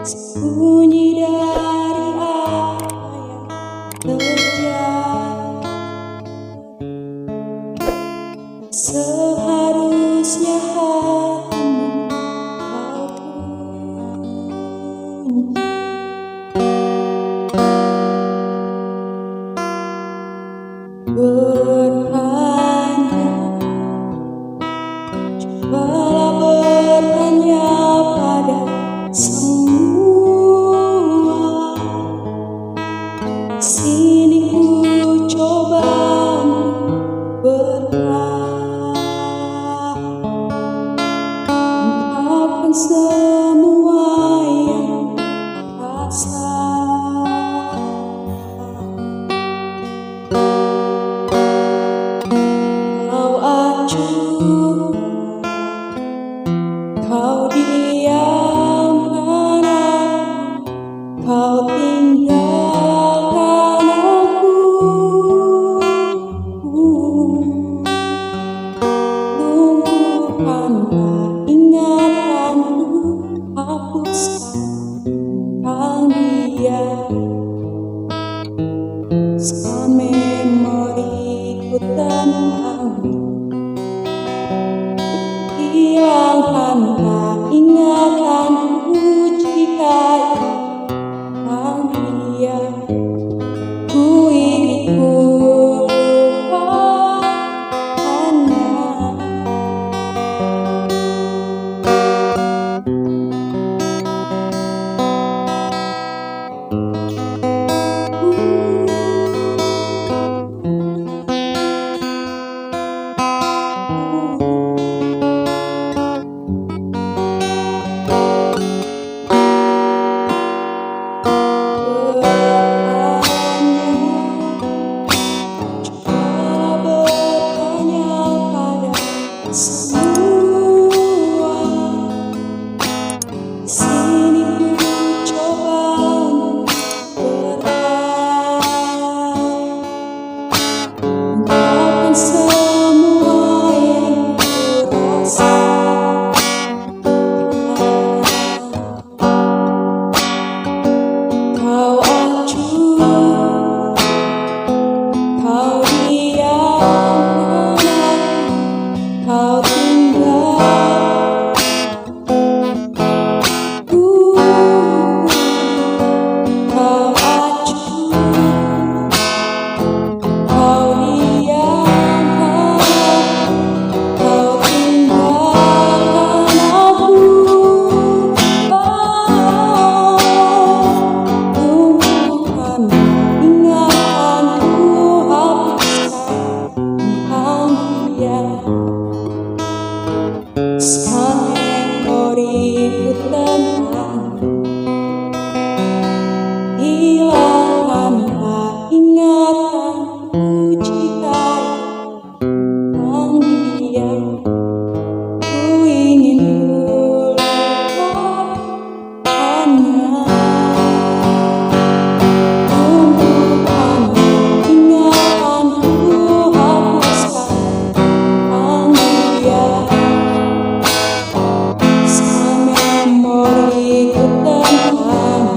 Sembunyi dari apa yang terjadi, seharusnya hatimu kau kunci. Bertanya, cobalah bertanya pada semua. Sini ku coba ungkapkan semua yang rasa. Kau acuh, kau diamkan aku, kau tinggalkan aku. Lumpuhkanlah ingatanku, hapuskan tentang dia. Scan memoriku tentang, hilangkanlah ingatanku jika tentang dia. Ku ingin lupakannya. Semua sini ku coba ungkapkan semua yang kurasa. Kau acuh, kau diamkan aku, kau tinggal ku. Kau acuh, kau diamkan aku, kau tinggalkan aku. Lumpuhkan ingatanku, hapuskan tentang dia. Scan memoriku tentang, hilangkanlah ingatanku jika tentang dia. Ku ingin lupakannya. Lumpuhkanlah ingatanku, hapuskan tentang dia. Scan memoriku tentang,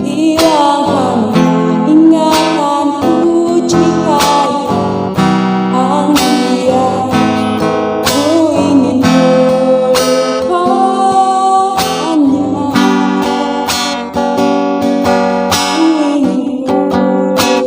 hilangkanlah ingatanku jika tentang dia. Ku ingin lupakannya. Ku ingin lupakannya.